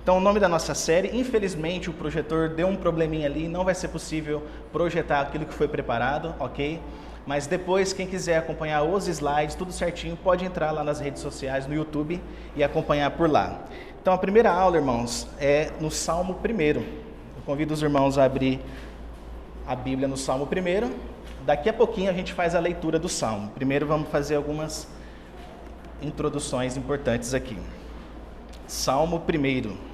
Então, o nome da nossa série, infelizmente o projetor deu um probleminha ali, não vai ser possível projetar aquilo que foi preparado, ok? Mas depois, quem quiser acompanhar os slides, tudo certinho, pode entrar lá nas redes sociais, no YouTube, e acompanhar por lá. Então, a primeira aula, irmãos, é no Salmo 1. Eu convido os irmãos a abrir a Bíblia no Salmo 1. Daqui a pouquinho a gente faz a leitura do Salmo. Primeiro vamos fazer algumas introduções importantes aqui. Salmo 1.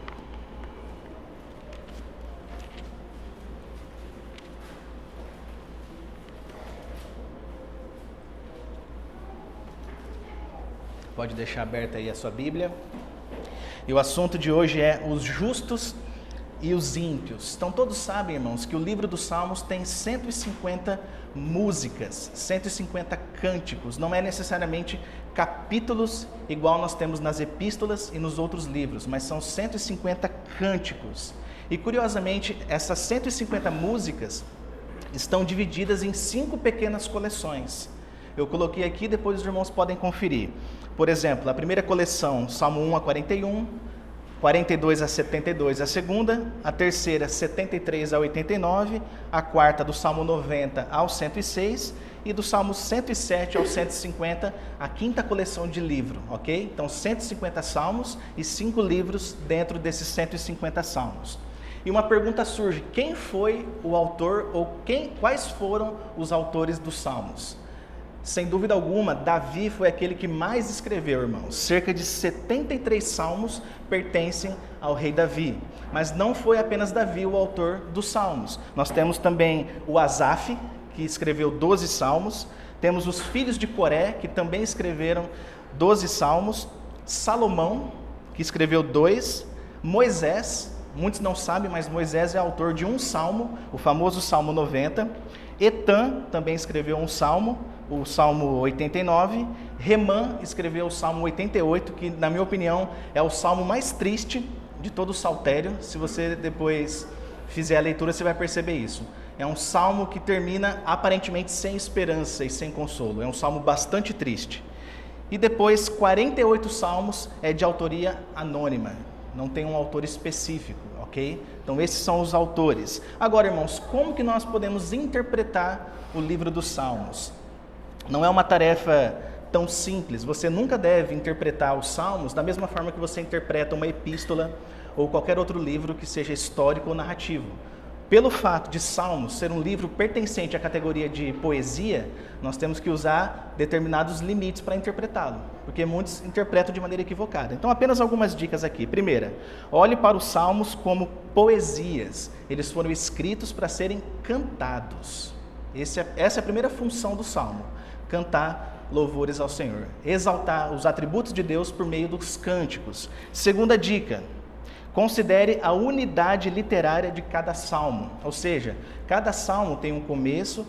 Pode deixar aberta aí a sua Bíblia. E o assunto de hoje é os justos e os ímpios. Então todos sabem, irmãos, que o livro dos Salmos tem 150 músicas, 150 cânticos. Não é necessariamente capítulos igual nós temos nas epístolas e nos outros livros, mas são 150 cânticos. E curiosamente, essas 150 músicas estão divididas em 5 pequenas coleções. Eu coloquei aqui, depois os irmãos podem conferir. Por exemplo, a primeira coleção, Salmo 1 a 41, 42 a 72 a segunda, a terceira 73 a 89, a quarta do Salmo 90 ao 106 e do Salmo 107 ao 150, a quinta coleção de livro, ok? Então 150 salmos e 5 livros dentro desses 150 salmos. E uma pergunta surge: quem foi o autor ou quais foram os autores dos salmos? Sem dúvida alguma, Davi foi aquele que mais escreveu, irmãos. Cerca de 73 salmos pertencem ao rei Davi. Mas não foi apenas Davi o autor dos salmos. Nós temos também o Asaf, que escreveu 12 salmos. Temos os filhos de Coré, que também escreveram 12 salmos. Salomão, que escreveu 2. Moisés, muitos não sabem, mas Moisés é autor de um salmo, o famoso Salmo 90. Etan também escreveu um salmo, o Salmo 89, Remã escreveu o Salmo 88, que na minha opinião é o salmo mais triste de todo o saltério. Se você depois fizer a leitura, você vai perceber isso. É um salmo que termina aparentemente sem esperança e sem consolo, é um salmo bastante triste. E depois 48 salmos é de autoria anônima, não tem um autor específico, ok? Então esses são os autores. Agora, irmãos, como que nós podemos interpretar o livro dos Salmos? Não é uma tarefa tão simples. Você nunca deve interpretar os Salmos da mesma forma que você interpreta uma epístola ou qualquer outro livro que seja histórico ou narrativo. Pelo fato de Salmos ser um livro pertencente à categoria de poesia, nós temos que usar determinados limites para interpretá-lo, porque muitos interpretam de maneira equivocada. Então, apenas algumas dicas aqui. Primeira, olhe para os Salmos como poesias. Eles foram escritos para serem cantados. Essa é a primeira função do Salmo. Cantar louvores ao Senhor, exaltar os atributos de Deus por meio dos cânticos. Segunda dica, considere a unidade literária de cada salmo, ou seja, cada salmo tem um começo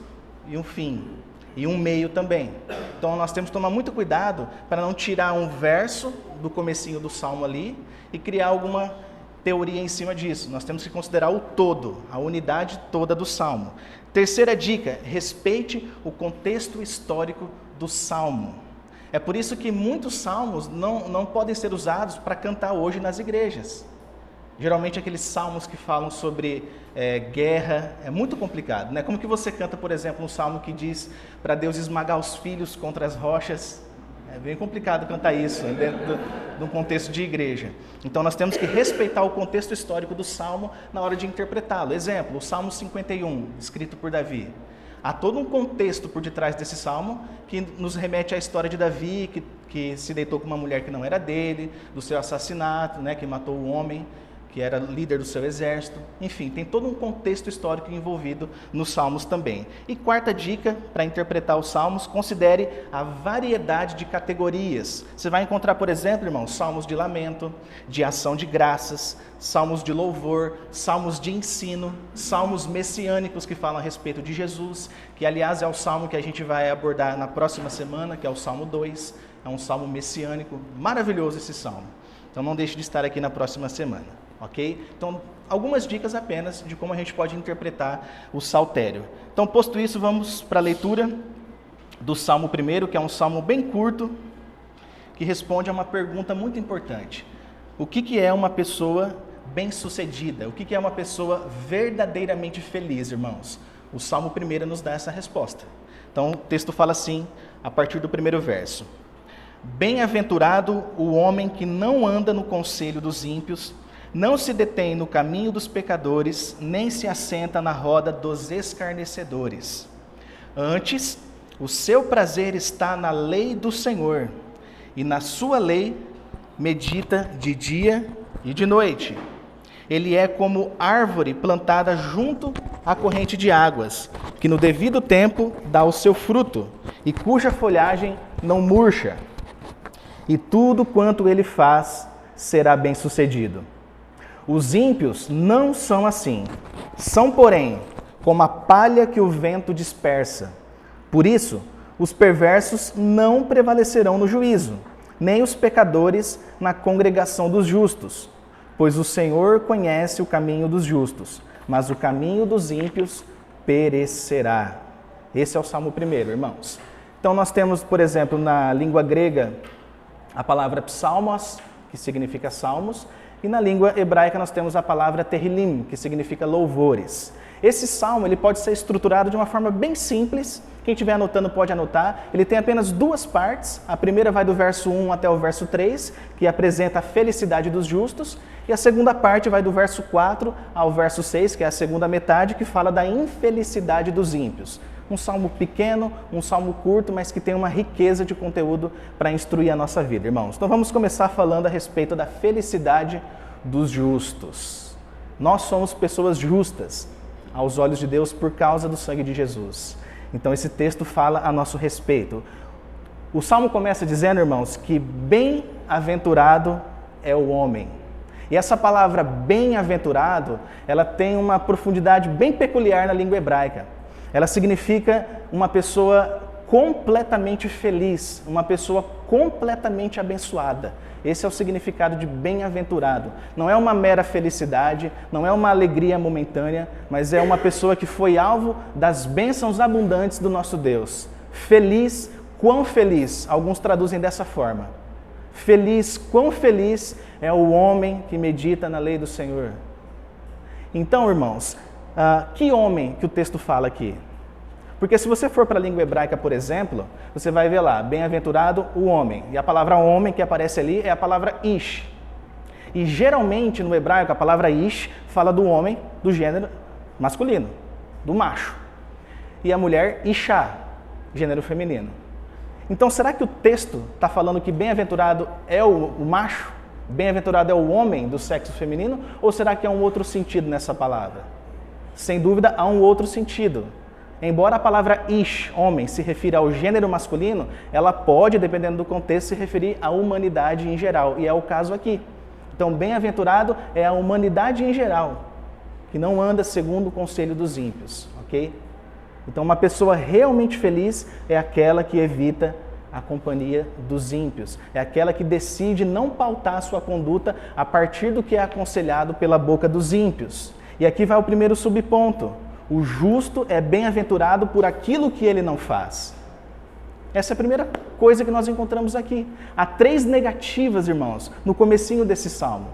e um fim, e um meio também. Então nós temos que tomar muito cuidado para não tirar um verso do comecinho do salmo ali e criar alguma teoria em cima disso. Nós temos que considerar o todo, a unidade toda do salmo. Terceira dica, respeite o contexto histórico do salmo. É por isso que muitos salmos não podem ser usados para cantar hoje nas igrejas. Geralmente aqueles salmos que falam sobre guerra, é muito complicado, né? Como que você canta, por exemplo, um salmo que diz para Deus esmagar os filhos contra as rochas? É bem complicado cantar isso dentro de um contexto de igreja. Então nós temos que respeitar o contexto histórico do Salmo na hora de interpretá-lo. Exemplo, o Salmo 51, escrito por Davi. Há todo um contexto por detrás desse Salmo que nos remete à história de Davi, que se deitou com uma mulher que não era dele, do seu assassinato, né, que matou o homem, que era líder do seu exército. Enfim, tem todo um contexto histórico envolvido nos Salmos também. E quarta dica, para interpretar os Salmos, considere a variedade de categorias. Você vai encontrar, por exemplo, irmãos, salmos de lamento, de ação de graças, salmos de louvor, salmos de ensino, salmos messiânicos que falam a respeito de Jesus, que aliás é o salmo que a gente vai abordar na próxima semana, que é o Salmo 2, é um salmo messiânico, maravilhoso esse salmo. Então não deixe de estar aqui na próxima semana. Ok? Então, algumas dicas apenas de como a gente pode interpretar o saltério. Então, posto isso, vamos para a leitura do Salmo 1, que é um salmo bem curto, que responde a uma pergunta muito importante. O que é uma pessoa bem-sucedida. O que é uma pessoa verdadeiramente feliz, irmãos? O Salmo 1 nos dá essa resposta. Então, o texto fala assim, a partir do primeiro verso. Bem-aventurado o homem que não anda no conselho dos ímpios, não se detém no caminho dos pecadores, nem se assenta na roda dos escarnecedores. Antes, o seu prazer está na lei do Senhor, e na sua lei medita de dia e de noite. Ele é como árvore plantada junto à corrente de águas, que no devido tempo dá o seu fruto, e cuja folhagem não murcha. E tudo quanto ele faz será bem-sucedido. Os ímpios não são assim. São, porém, como a palha que o vento dispersa. Por isso, os perversos não prevalecerão no juízo, nem os pecadores na congregação dos justos. Pois o Senhor conhece o caminho dos justos, mas o caminho dos ímpios perecerá. Esse é o Salmo 1, irmãos. Então nós temos, por exemplo, na língua grega, a palavra psalmos, que significa salmos, e na língua hebraica nós temos a palavra terrilim, que significa louvores. Esse salmo ele pode ser estruturado de uma forma bem simples. Quem estiver anotando pode anotar. Ele tem apenas duas partes. A primeira vai do verso 1 até o verso 3, que apresenta a felicidade dos justos. E a segunda parte vai do verso 4 ao verso 6, que é a segunda metade, que fala da infelicidade dos ímpios. Um salmo pequeno, um salmo curto, mas que tem uma riqueza de conteúdo para instruir a nossa vida, irmãos. Então vamos começar falando a respeito da felicidade dos justos. Nós somos pessoas justas aos olhos de Deus por causa do sangue de Jesus. Então esse texto fala a nosso respeito. O Salmo começa dizendo, irmãos, que bem-aventurado é o homem. E essa palavra bem-aventurado, ela tem uma profundidade bem peculiar na língua hebraica. Ela significa uma pessoa completamente feliz, uma pessoa completamente abençoada. Esse é o significado de bem-aventurado. Não é uma mera felicidade, não é uma alegria momentânea, mas é uma pessoa que foi alvo das bênçãos abundantes do nosso Deus. Feliz, quão feliz? Alguns traduzem dessa forma. Feliz, quão feliz é o homem que medita na lei do Senhor. Então, irmãos, que homem que o texto fala aqui? Porque se você for para a língua hebraica, por exemplo, você vai ver lá, bem-aventurado o homem. E a palavra homem que aparece ali é a palavra ish. E geralmente no hebraico a palavra ish fala do homem do gênero masculino, do macho. E a mulher isha, gênero feminino. Então será que o texto está falando que bem-aventurado é o macho? Bem-aventurado é o homem do sexo feminino? Ou será que há um outro sentido nessa palavra? Sem dúvida há um outro sentido. Embora a palavra ish, homem, se refira ao gênero masculino, ela pode, dependendo do contexto, se referir à humanidade em geral. E é o caso aqui. Então, bem-aventurado é a humanidade em geral, que não anda segundo o conselho dos ímpios, ok? Então, uma pessoa realmente feliz é aquela que evita a companhia dos ímpios. É aquela que decide não pautar a sua conduta a partir do que é aconselhado pela boca dos ímpios. E aqui vai o primeiro subponto. O justo é bem-aventurado por aquilo que ele não faz. Essa é a primeira coisa que nós encontramos aqui. Há 3 negativas, irmãos, no comecinho desse salmo.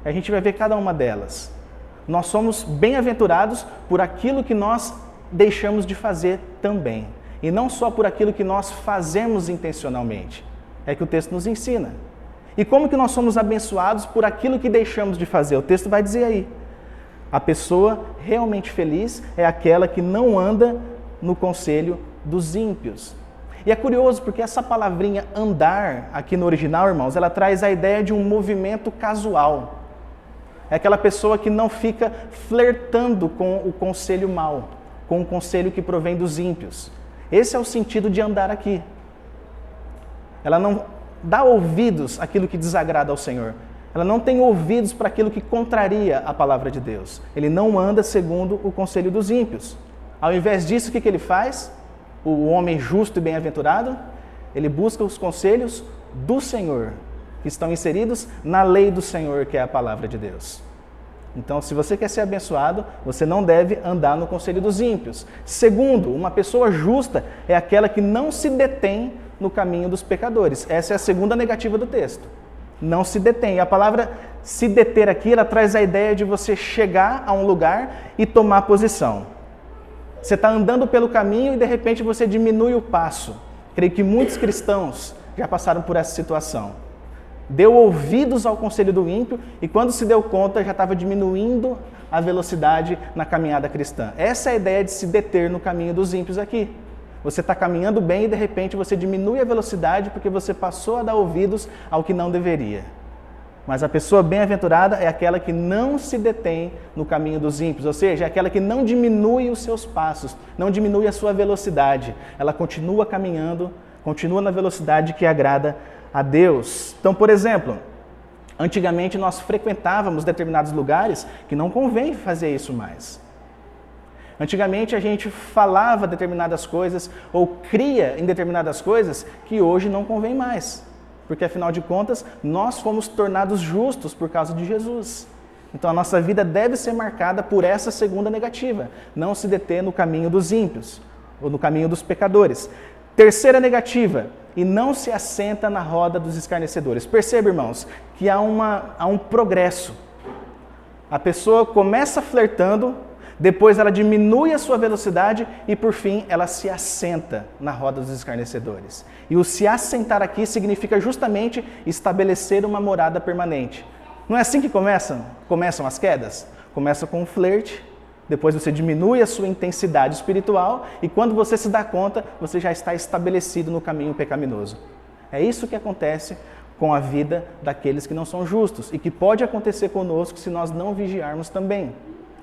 A gente vai ver cada uma delas. Nós somos bem-aventurados por aquilo que nós deixamos de fazer também. E não só por aquilo que nós fazemos intencionalmente. É que o texto nos ensina. E como que nós somos abençoados por aquilo que deixamos de fazer? O texto vai dizer aí. A pessoa realmente feliz é aquela que não anda no conselho dos ímpios. E é curioso porque essa palavrinha andar, aqui no original, irmãos, ela traz a ideia de um movimento casual. É aquela pessoa que não fica flertando com o conselho mau, com o conselho que provém dos ímpios. Esse é o sentido de andar aqui. Ela não dá ouvidos àquilo que desagrada ao Senhor. Ela não tem ouvidos para aquilo que contraria a palavra de Deus. Ele não anda segundo o conselho dos ímpios. Ao invés disso, o que ele faz? O homem justo e bem-aventurado, ele busca os conselhos do Senhor, que estão inseridos na lei do Senhor, que é a palavra de Deus. Então, se você quer ser abençoado, você não deve andar no conselho dos ímpios. Segundo, uma pessoa justa é aquela que não se detém no caminho dos pecadores. Essa é a segunda negativa do texto. Não se detém. A palavra se deter aqui, ela traz a ideia de você chegar a um lugar e tomar posição. Você está andando pelo caminho e de repente você diminui o passo. Creio que muitos cristãos já passaram por essa situação. Deu ouvidos ao conselho do ímpio e quando se deu conta já estava diminuindo a velocidade na caminhada cristã. Essa é a ideia de se deter no caminho dos ímpios aqui. Você está caminhando bem e de repente você diminui a velocidade porque você passou a dar ouvidos ao que não deveria. Mas a pessoa bem-aventurada é aquela que não se detém no caminho dos ímpios, ou seja, é aquela que não diminui os seus passos, não diminui a sua velocidade. Ela continua caminhando, continua na velocidade que agrada a Deus. Então, por exemplo, antigamente nós frequentávamos determinados lugares que não convém fazer isso mais. Antigamente a gente falava determinadas coisas ou cria em determinadas coisas que hoje não convém mais. Porque afinal de contas, nós fomos tornados justos por causa de Jesus. Então a nossa vida deve ser marcada por essa segunda negativa, não se deter no caminho dos ímpios ou no caminho dos pecadores. Terceira negativa, e não se assenta na roda dos escarnecedores. Perceba, irmãos, que há um progresso. A pessoa começa flertando, depois ela diminui a sua velocidade e, por fim, ela se assenta na roda dos escarnecedores. E o se assentar aqui significa justamente estabelecer uma morada permanente. Não é assim que começam as quedas? Começa com um flerte, depois você diminui a sua intensidade espiritual e quando você se dá conta, você já está estabelecido no caminho pecaminoso. É isso que acontece com a vida daqueles que não são justos e que pode acontecer conosco se nós não vigiarmos também.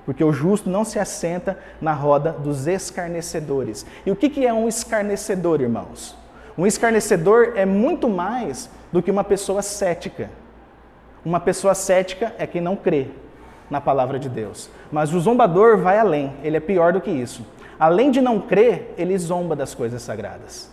Porque o justo não se assenta na roda dos escarnecedores. E o que é um escarnecedor, irmãos? Um escarnecedor é muito mais do que uma pessoa cética. Uma pessoa cética é quem não crê na palavra de Deus. Mas o zombador vai além, ele é pior do que isso. Além de não crer, ele zomba das coisas sagradas.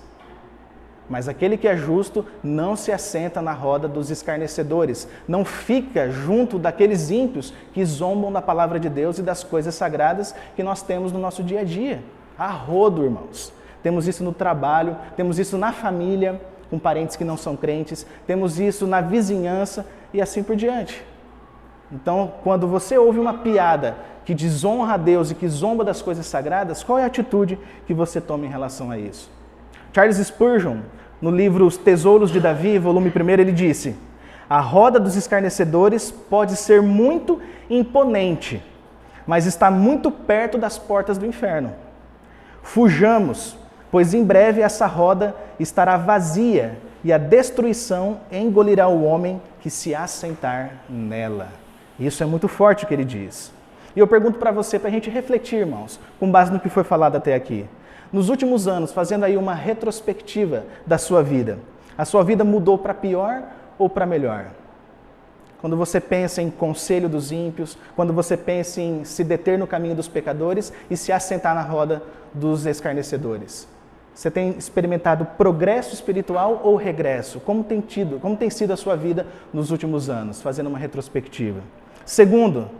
Mas aquele que é justo não se assenta na roda dos escarnecedores, não fica junto daqueles ímpios que zombam da palavra de Deus e das coisas sagradas que nós temos no nosso dia a dia. A rodo, irmãos. Temos isso no trabalho, temos isso na família, com parentes que não são crentes, temos isso na vizinhança e assim por diante. Então, quando você ouve uma piada que desonra a Deus e que zomba das coisas sagradas, qual é a atitude que você toma em relação a isso? Charles Spurgeon, no livro Os Tesouros de Davi, volume 1, ele disse: a roda dos escarnecedores pode ser muito imponente, mas está muito perto das portas do inferno. Fujamos, pois em breve essa roda estará vazia e a destruição engolirá o homem que se assentar nela. Isso é muito forte o que ele diz. E eu pergunto para você, para a gente refletir, irmãos, com base no que foi falado até aqui. Nos últimos anos, fazendo aí uma retrospectiva da sua vida, a sua vida mudou para pior ou para melhor? Quando você pensa em conselho dos ímpios, quando você pensa em se deter no caminho dos pecadores e se assentar na roda dos escarnecedores, você tem experimentado progresso espiritual ou regresso? Como tem sido a sua vida nos últimos anos, fazendo uma retrospectiva? Segundo,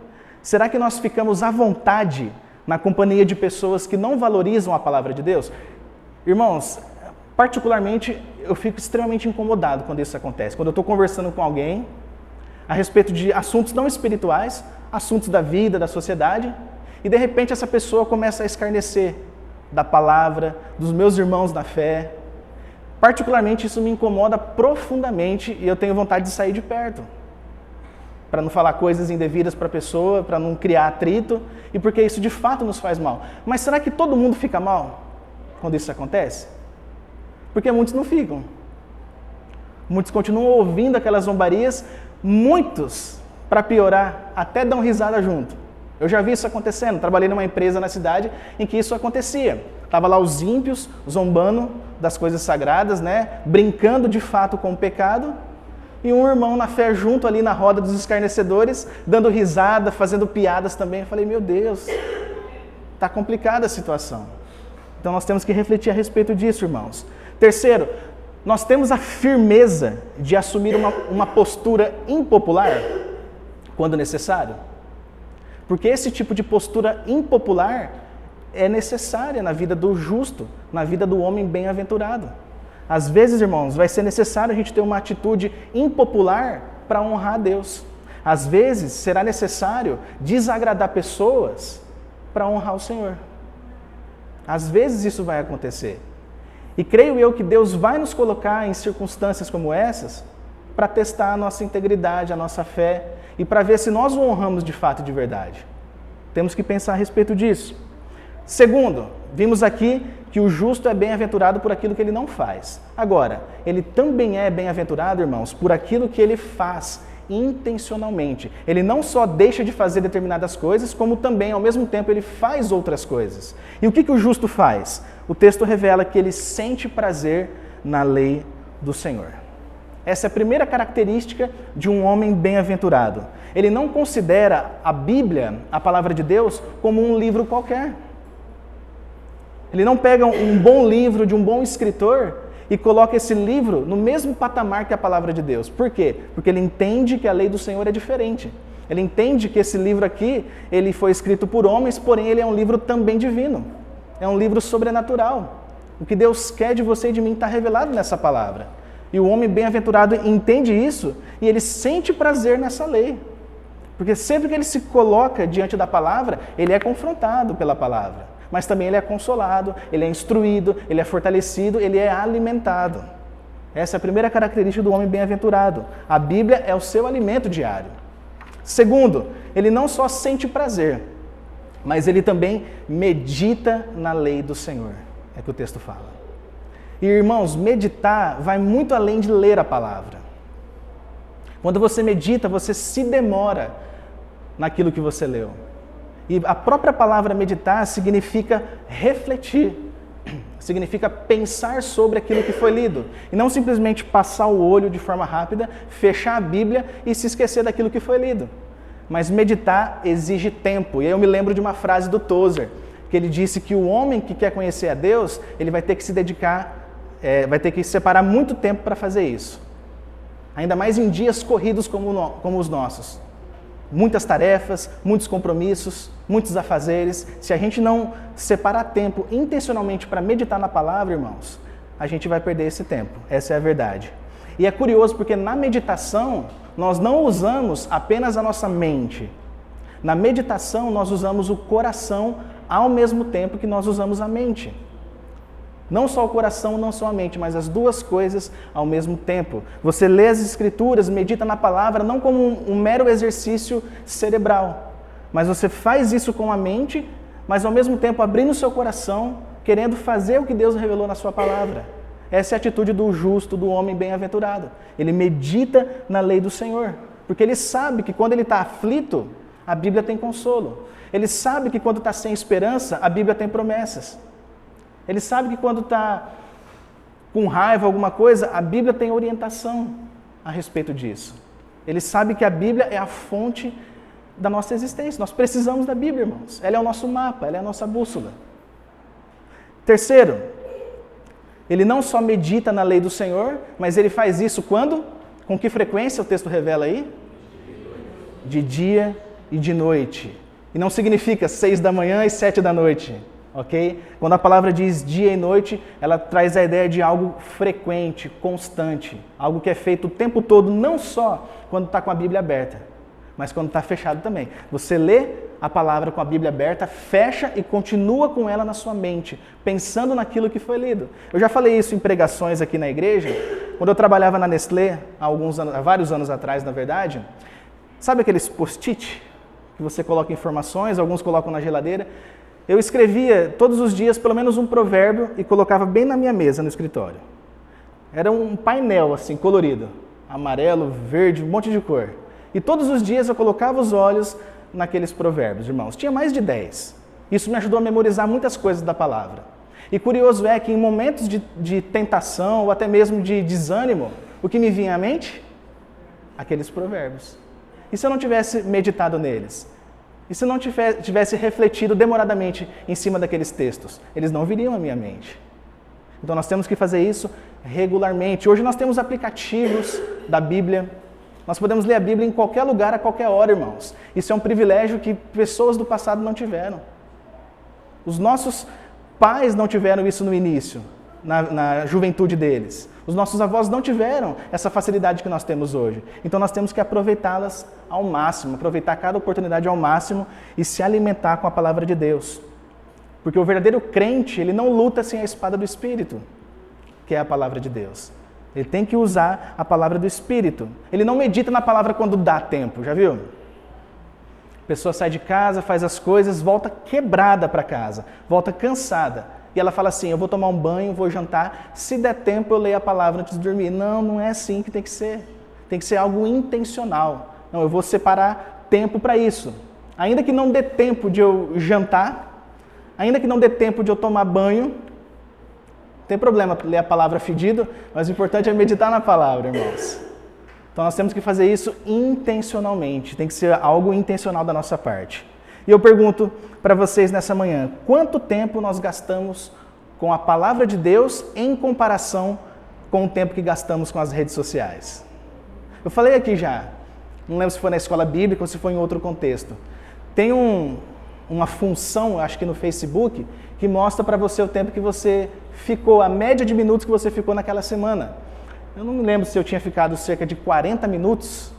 será que nós ficamos à vontade na companhia de pessoas que não valorizam a palavra de Deus? Irmãos, particularmente, eu fico extremamente incomodado quando isso acontece. Quando eu estou conversando com alguém a respeito de assuntos não espirituais, assuntos da vida, da sociedade, e de repente essa pessoa começa a escarnecer da palavra, dos meus irmãos na fé. Particularmente, isso me incomoda profundamente e eu tenho vontade de sair de perto. Para não falar coisas indevidas para a pessoa, para não criar atrito, e porque isso de fato nos faz mal. Mas será que todo mundo fica mal quando isso acontece? Porque muitos não ficam. Muitos continuam ouvindo aquelas zombarias, muitos, para piorar, até dão risada junto. Eu já vi isso acontecendo, trabalhei numa empresa na cidade em que isso acontecia. Estava lá os ímpios zombando das coisas sagradas, né? Brincando de fato com o pecado, e um irmão na fé junto ali na roda dos escarnecedores, dando risada, fazendo piadas também. Eu falei, meu Deus, está complicada a situação. Então nós temos que refletir a respeito disso, irmãos. Terceiro, nós temos a firmeza de assumir uma postura impopular quando necessário. Porque esse tipo de postura impopular é necessária na vida do justo, na vida do homem bem-aventurado. Às vezes, irmãos, vai ser necessário a gente ter uma atitude impopular para honrar a Deus. Às vezes será necessário desagradar pessoas para honrar o Senhor. Às vezes isso vai acontecer. E creio eu que Deus vai nos colocar em circunstâncias como essas para testar a nossa integridade, a nossa fé e para ver se nós o honramos de fato e de verdade. Temos que pensar a respeito disso. Segundo, vimos aqui que o justo é bem-aventurado por aquilo que ele não faz. Agora, ele também é bem-aventurado, irmãos, por aquilo que ele faz intencionalmente. Ele não só deixa de fazer determinadas coisas, como também, ao mesmo tempo, ele faz outras coisas. E o que o justo faz? O texto revela que ele sente prazer na lei do Senhor. Essa é a primeira característica de um homem bem-aventurado. Ele não considera a Bíblia, a palavra de Deus, como um livro qualquer. Ele não pega um bom livro de um bom escritor e coloca esse livro no mesmo patamar que a palavra de Deus. Por quê? Porque ele entende que a lei do Senhor é diferente. Ele entende que esse livro aqui, ele foi escrito por homens, porém ele é um livro também divino. É um livro sobrenatural. O que Deus quer de você e de mim está revelado nessa palavra. E o homem bem-aventurado entende isso e ele sente prazer nessa lei. Porque sempre que ele se coloca diante da palavra, ele é confrontado pela palavra. Mas também ele é consolado, ele é instruído, ele é fortalecido, ele é alimentado. Essa é a primeira característica do homem bem-aventurado. A Bíblia é o seu alimento diário. Segundo, ele não só sente prazer, mas ele também medita na lei do Senhor. É o que o texto fala. E, irmãos, meditar vai muito além de ler a palavra. Quando você medita, você se demora naquilo que você leu. E a própria palavra meditar significa refletir, significa pensar sobre aquilo que foi lido. E não simplesmente passar o olho de forma rápida, fechar a Bíblia e se esquecer daquilo que foi lido. Mas meditar exige tempo. E aí eu me lembro de uma frase do Tozer, que ele disse que o homem que quer conhecer a Deus, ele vai ter que se dedicar, vai ter que separar muito tempo para fazer isso. Ainda mais em dias corridos como os nossos. Muitas tarefas, muitos compromissos, muitos afazeres. Se a gente não separar tempo intencionalmente para meditar na palavra, irmãos, a gente vai perder esse tempo. Essa é a verdade. E é curioso porque na meditação, nós não usamos apenas a nossa mente. Na meditação, nós usamos o coração ao mesmo tempo que nós usamos a mente. Não só o coração, não só a mente, mas as duas coisas ao mesmo tempo. Você lê as Escrituras, medita na palavra, não como um mero exercício cerebral, mas você faz isso com a mente, mas ao mesmo tempo abrindo o seu coração, querendo fazer o que Deus revelou na sua palavra. Essa é a atitude do justo, do homem bem-aventurado. Ele medita na lei do Senhor, porque ele sabe que quando ele está aflito, a Bíblia tem consolo. Ele sabe que quando está sem esperança, a Bíblia tem promessas. Ele sabe que quando está com raiva, alguma coisa, a Bíblia tem orientação a respeito disso. Ele sabe que a Bíblia é a fonte da nossa existência. Nós precisamos da Bíblia, irmãos. Ela é o nosso mapa, ela é a nossa bússola. Terceiro, ele não só medita na lei do Senhor, mas ele faz isso quando? Com que frequência o texto revela aí? De dia e de noite. E não significa 6 da manhã e 7 da noite. Ok? Quando a palavra diz dia e noite, ela traz a ideia de algo frequente, constante, algo que é feito o tempo todo, não só quando está com a Bíblia aberta, mas quando está fechado também. Você lê a palavra com a Bíblia aberta, fecha e continua com ela na sua mente, pensando naquilo que foi lido. Eu já falei isso em pregações aqui na igreja, quando eu trabalhava na Nestlé, há vários anos atrás, na verdade. Sabe aqueles post-it que você coloca informações, alguns colocam na geladeira? Eu escrevia todos os dias pelo menos um provérbio e colocava bem na minha mesa no escritório. Era um painel assim, colorido, amarelo, verde, um monte de cor. E todos os dias eu colocava os olhos naqueles provérbios, irmãos. Tinha mais de 10. Isso me ajudou a memorizar muitas coisas da palavra. E curioso é que em momentos de tentação ou até mesmo de desânimo, o que me vinha à mente? Aqueles provérbios. E se eu não tivesse meditado neles? E se eu não tivesse refletido demoradamente em cima daqueles textos? Eles não viriam à minha mente. Então nós temos que fazer isso regularmente. Hoje nós temos aplicativos da Bíblia. Nós podemos ler a Bíblia em qualquer lugar, a qualquer hora, irmãos. Isso é um privilégio que pessoas do passado não tiveram. Os nossos pais não tiveram isso no início, na juventude deles. Os nossos avós não tiveram essa facilidade que nós temos hoje. Então nós temos que aproveitá-las ao máximo, aproveitar cada oportunidade ao máximo e se alimentar com a palavra de Deus. Porque o verdadeiro crente, ele não luta sem a espada do Espírito, que é a palavra de Deus. Ele tem que usar a palavra do Espírito. Ele não medita na palavra quando dá tempo, já viu? A pessoa sai de casa, faz as coisas, volta quebrada para casa, volta cansada. E ela fala assim, eu vou tomar um banho, vou jantar, se der tempo eu leio a palavra antes de dormir. Não, não é assim que tem que ser. Tem que ser algo intencional. Não, eu vou separar tempo para isso. Ainda que não dê tempo de eu jantar, ainda que não dê tempo de eu tomar banho, não tem problema ler a palavra fedido, mas o importante é meditar na palavra, irmãos. Então nós temos que fazer isso intencionalmente, tem que ser algo intencional da nossa parte. E eu pergunto para vocês nessa manhã, quanto tempo nós gastamos com a palavra de Deus em comparação com o tempo que gastamos com as redes sociais? Eu falei aqui já, não lembro se foi na escola bíblica ou se foi em outro contexto. Tem uma função, acho que no Facebook, que mostra para você o tempo que você ficou, a média de minutos que você ficou naquela semana. Eu não me lembro se eu tinha ficado cerca de 40 minutos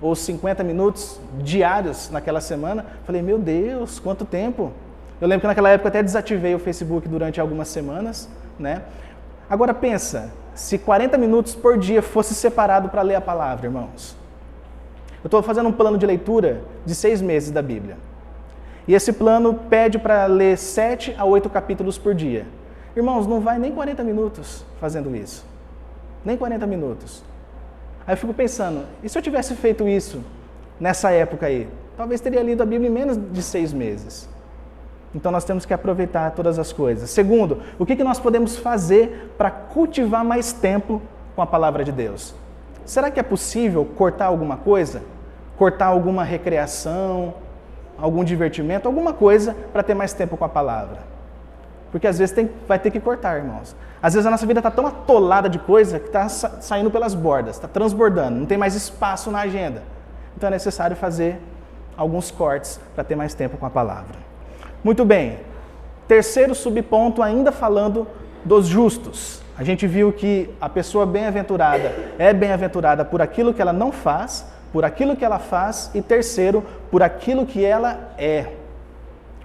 ou 50 minutos diários naquela semana. Falei, meu Deus, quanto tempo! Eu lembro que naquela época até desativei o Facebook durante algumas semanas, né? Agora pensa, se 40 minutos por dia fosse separado para ler a palavra, irmãos. Eu estou fazendo um plano de leitura de 6 meses da Bíblia. E esse plano pede para ler 7 a 8 capítulos por dia. Irmãos, não vai nem 40 minutos fazendo isso. Nem 40 minutos. Aí eu fico pensando, e se eu tivesse feito isso nessa época aí? Talvez teria lido a Bíblia em menos de 6 meses. Então nós temos que aproveitar todas as coisas. Segundo, o que nós podemos fazer para cultivar mais tempo com a palavra de Deus? Será que é possível cortar alguma coisa? Cortar alguma recreação, algum divertimento, alguma coisa para ter mais tempo com a palavra? Porque às vezes vai ter que cortar, irmãos. Às vezes a nossa vida está tão atolada de coisa que está saindo pelas bordas, está transbordando, não tem mais espaço na agenda. Então é necessário fazer alguns cortes para ter mais tempo com a palavra. Muito bem. Terceiro subponto, ainda falando dos justos. A gente viu que a pessoa bem-aventurada é bem-aventurada por aquilo que ela não faz, por aquilo que ela faz e terceiro, por aquilo que ela é.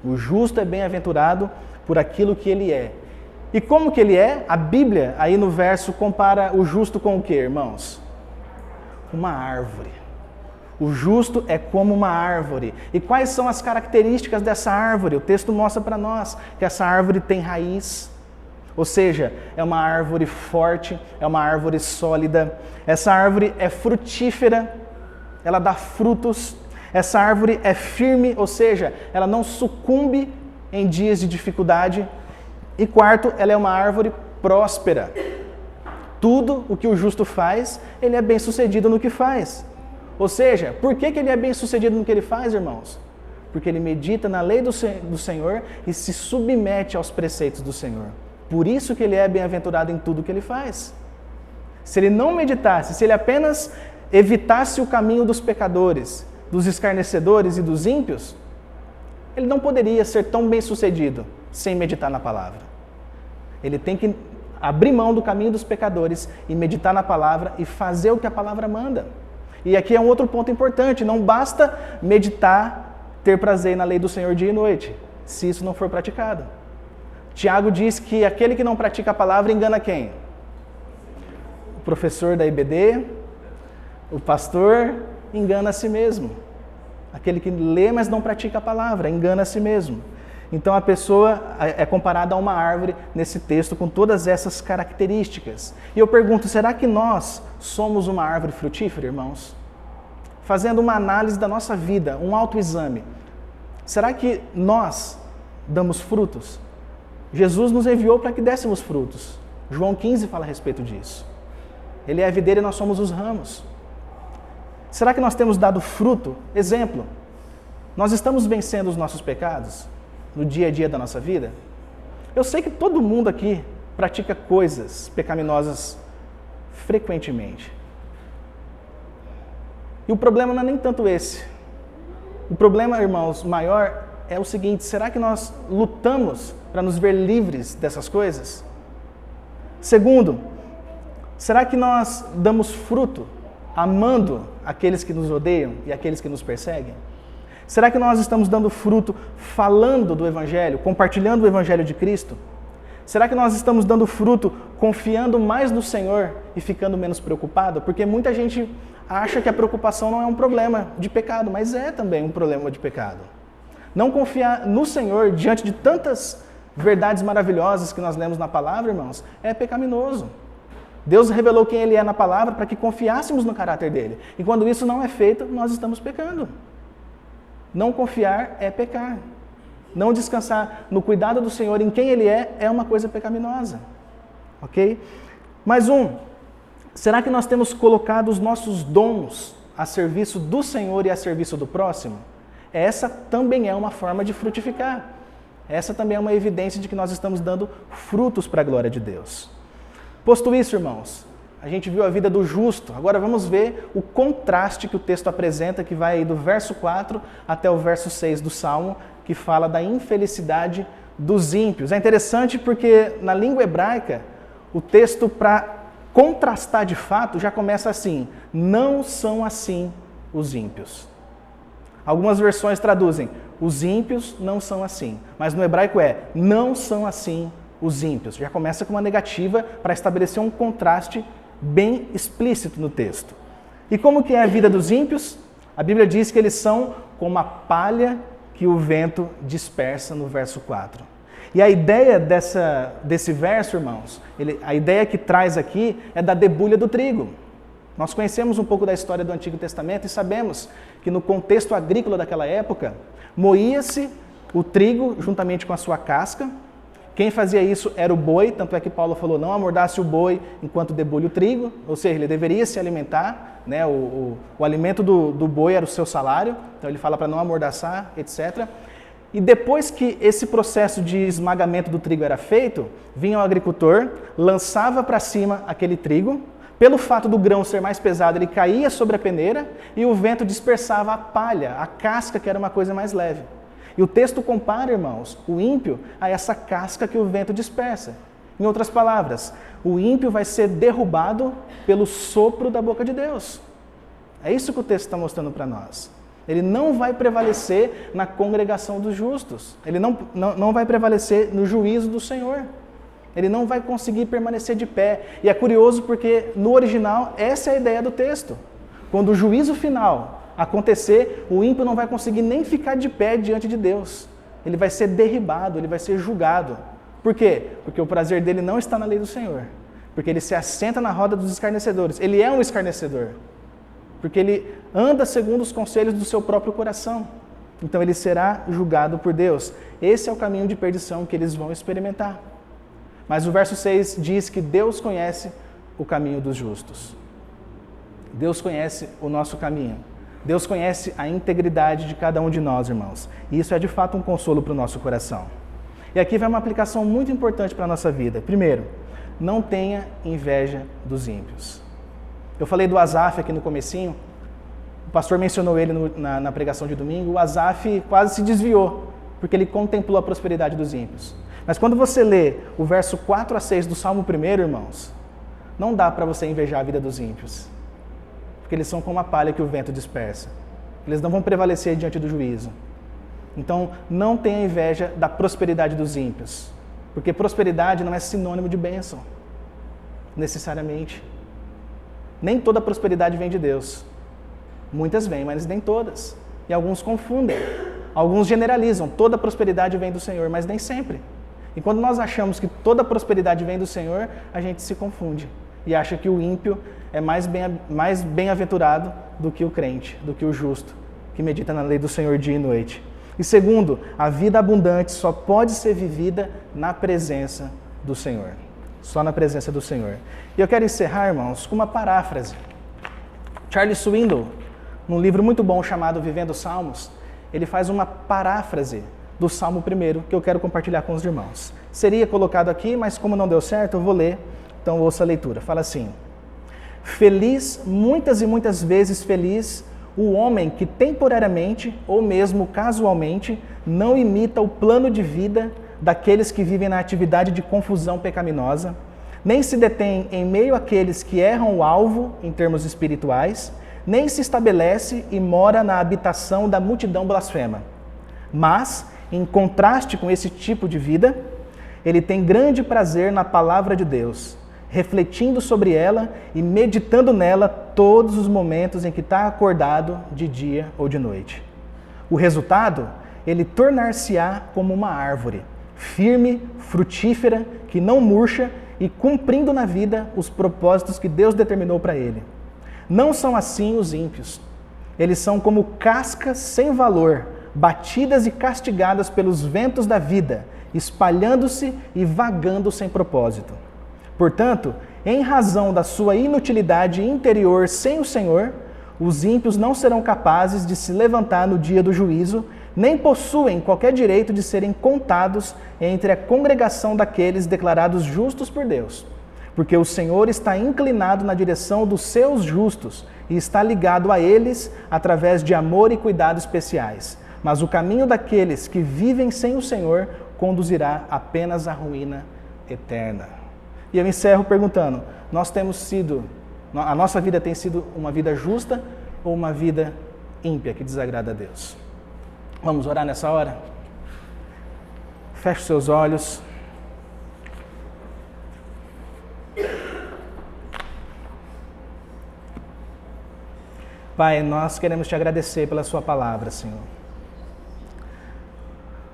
O justo é bem-aventurado por aquilo que ele é. E como que ele é? A Bíblia, aí no verso, compara o justo com o quê, irmãos? Uma árvore. O justo é como uma árvore. E quais são as características dessa árvore? O texto mostra para nós que essa árvore tem raiz. Ou seja, é uma árvore forte, é uma árvore sólida. Essa árvore é frutífera, ela dá frutos. Essa árvore é firme, ou seja, ela não sucumbe em dias de dificuldade. E quarto, ela é uma árvore próspera. Tudo o que o justo faz, ele é bem sucedido no que faz. Ou seja, por que ele é bem sucedido no que ele faz, irmãos? Porque ele medita na lei do Senhor e se submete aos preceitos do Senhor. Por isso que ele é bem-aventurado em tudo que ele faz. Se ele não meditasse, se ele apenas evitasse o caminho dos pecadores, dos escarnecedores e dos ímpios, ele não poderia ser tão bem-sucedido sem meditar na palavra. Ele tem que abrir mão do caminho dos pecadores e meditar na palavra e fazer o que a palavra manda. E aqui é um outro ponto importante, não basta meditar, ter prazer na lei do Senhor dia e noite, se isso não for praticado. Tiago diz que aquele que não pratica a palavra engana quem? O professor da IBD, o pastor, engana a si mesmo. Aquele que lê, mas não pratica a palavra, engana a si mesmo. Então a pessoa é comparada a uma árvore nesse texto com todas essas características. E eu pergunto, será que nós somos uma árvore frutífera, irmãos? Fazendo uma análise da nossa vida, um autoexame. Será que nós damos frutos? Jesus nos enviou para que dessemos frutos. João 15 fala a respeito disso. Ele é a videira e nós somos os ramos. Será que nós temos dado fruto? Exemplo, nós estamos vencendo os nossos pecados no dia a dia da nossa vida? Eu sei que todo mundo aqui pratica coisas pecaminosas frequentemente. E o problema não é nem tanto esse. O problema, irmãos, maior é o seguinte: será que nós lutamos para nos ver livres dessas coisas? Segundo, Será que nós damos fruto amando aqueles que nos odeiam e aqueles que nos perseguem? Será que nós estamos dando fruto falando do Evangelho, compartilhando o Evangelho de Cristo? Será que nós estamos dando fruto confiando mais no Senhor e ficando menos preocupado? Porque muita gente acha que a preocupação não é um problema de pecado, mas é também um problema de pecado. Não confiar no Senhor diante de tantas verdades maravilhosas que nós lemos na palavra, irmãos, é pecaminoso. Deus revelou quem Ele é na palavra para que confiássemos no caráter dEle. E quando isso não é feito, nós estamos pecando. Não confiar é pecar. Não descansar no cuidado do Senhor em quem Ele é uma coisa pecaminosa. Ok? Mais será que nós temos colocado os nossos dons a serviço do Senhor e a serviço do próximo? Essa também é uma forma de frutificar. Essa também é uma evidência de que nós estamos dando frutos para a glória de Deus. Posto isso, irmãos, a gente viu a vida do justo. Agora vamos ver o contraste que o texto apresenta, que vai do verso 4 até o verso 6 do Salmo, que fala da infelicidade dos ímpios. É interessante porque na língua hebraica, o texto, para contrastar de fato, já começa assim: não são assim os ímpios. Algumas versões traduzem: os ímpios não são assim. Mas no hebraico não são assim os ímpios. Já começa com uma negativa para estabelecer um contraste bem explícito no texto. E como que é a vida dos ímpios? A Bíblia diz que eles são como a palha que o vento dispersa, no verso 4. E a ideia desse verso, irmãos, a ideia que traz aqui é da debulha do trigo. Nós conhecemos um pouco da história do Antigo Testamento e sabemos que no contexto agrícola daquela época, moía-se o trigo juntamente com a sua casca. Quem fazia isso era o boi, tanto é que Paulo falou: não amordace o boi enquanto debulha o trigo, ou seja, ele deveria se alimentar, né? O alimento do boi era o seu salário, então ele fala para não amordaçar, etc. E depois que esse processo de esmagamento do trigo era feito, vinha o agricultor, lançava para cima aquele trigo. Pelo fato do grão ser mais pesado, ele caía sobre a peneira e o vento dispersava a palha, a casca, que era uma coisa mais leve. E o texto compara, irmãos, o ímpio a essa casca que o vento dispersa. Em outras palavras, o ímpio vai ser derrubado pelo sopro da boca de Deus. É isso que o texto está mostrando para nós. Ele não vai prevalecer na congregação dos justos. Ele não vai prevalecer no juízo do Senhor. Ele não vai conseguir permanecer de pé. E é curioso porque, no original, essa é a ideia do texto. Quando o juízo final acontecer, o ímpio não vai conseguir nem ficar de pé diante de Deus. Ele vai ser derribado, ele vai ser julgado. Por quê? Porque o prazer dele não está na lei do Senhor. Porque ele se assenta na roda dos escarnecedores. Ele é um escarnecedor. Porque ele anda segundo os conselhos do seu próprio coração. Então ele será julgado por Deus. Esse é o caminho de perdição que eles vão experimentar. Mas o verso 6 diz que Deus conhece o caminho dos justos. Deus conhece o nosso caminho. Deus conhece a integridade de cada um de nós, irmãos. E isso é de fato um consolo para o nosso coração. E aqui vai uma aplicação muito importante para a nossa vida. Primeiro, não tenha inveja dos ímpios. Eu falei do Asaf aqui no comecinho. O pastor mencionou ele na pregação de domingo. O Asaf quase se desviou, porque ele contemplou a prosperidade dos ímpios. Mas quando você lê o verso 4 a 6 do Salmo 1, irmãos, não dá para você invejar a vida dos ímpios. Porque eles são como a palha que o vento dispersa. Eles não vão prevalecer diante do juízo. Então, não tenha inveja da prosperidade dos ímpios. Porque prosperidade não é sinônimo de bênção, necessariamente. Nem toda prosperidade vem de Deus. Muitas vêm, mas nem todas. E alguns confundem. Alguns generalizam. Toda prosperidade vem do Senhor, mas nem sempre. E quando nós achamos que toda prosperidade vem do Senhor, a gente se confunde. E acha que o ímpio é mais bem-aventurado do que o crente, do que o justo, que medita na lei do Senhor dia e noite. E segundo, a vida abundante só pode ser vivida na presença do Senhor. Só na presença do Senhor. E eu quero encerrar, irmãos, com uma paráfrase. Charles Swindoll, num livro muito bom chamado Vivendo os Salmos, ele faz uma paráfrase do Salmo 1, que eu quero compartilhar com os irmãos. Seria colocado aqui, mas como não deu certo, eu vou ler, então ouça a leitura. Fala assim: feliz, muitas e muitas vezes feliz, o homem que temporariamente, ou mesmo casualmente, não imita o plano de vida daqueles que vivem na atividade de confusão pecaminosa, nem se detém em meio àqueles que erram o alvo em termos espirituais, nem se estabelece e mora na habitação da multidão blasfema. Mas, em contraste com esse tipo de vida, ele tem grande prazer na palavra de Deus, refletindo sobre ela e meditando nela todos os momentos em que está acordado de dia ou de noite. O resultado, ele tornar-se-á como uma árvore, firme, frutífera, que não murcha e cumprindo na vida os propósitos que Deus determinou para ele. Não são assim os ímpios. Eles são como cascas sem valor, batidas e castigadas pelos ventos da vida, espalhando-se e vagando sem propósito. Portanto, em razão da sua inutilidade interior sem o Senhor, os ímpios não serão capazes de se levantar no dia do juízo, nem possuem qualquer direito de serem contados entre a congregação daqueles declarados justos por Deus. Porque o Senhor está inclinado na direção dos seus justos e está ligado a eles através de amor e cuidado especiais. Mas o caminho daqueles que vivem sem o Senhor conduzirá apenas à ruína eterna. E eu encerro perguntando, a nossa vida tem sido uma vida justa ou uma vida ímpia que desagrada a Deus? Vamos orar nessa hora? Feche seus olhos. Pai, nós queremos te agradecer pela sua palavra, Senhor.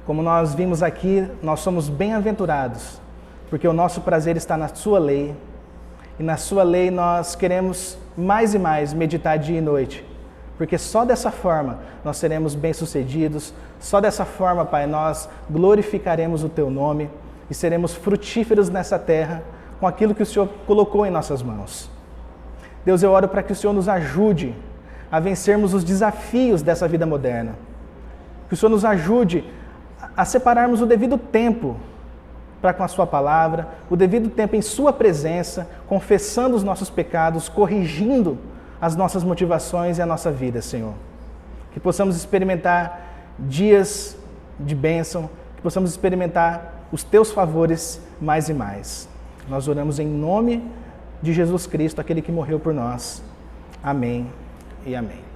Como nós vimos aqui, nós somos bem-aventurados, porque o nosso prazer está na sua lei, e na sua lei nós queremos mais e mais meditar dia e noite, porque só dessa forma nós seremos bem-sucedidos, só dessa forma, Pai, nós glorificaremos o Teu nome e seremos frutíferos nessa terra com aquilo que o Senhor colocou em nossas mãos. Deus, eu oro para que o Senhor nos ajude a vencermos os desafios dessa vida moderna, que o Senhor nos ajude a separarmos o devido tempo para com a sua palavra, o devido tempo em sua presença, confessando os nossos pecados, corrigindo as nossas motivações e a nossa vida, Senhor. Que possamos experimentar dias de bênção, que possamos experimentar os teus favores mais e mais. Nós oramos em nome de Jesus Cristo, aquele que morreu por nós. Amém e amém.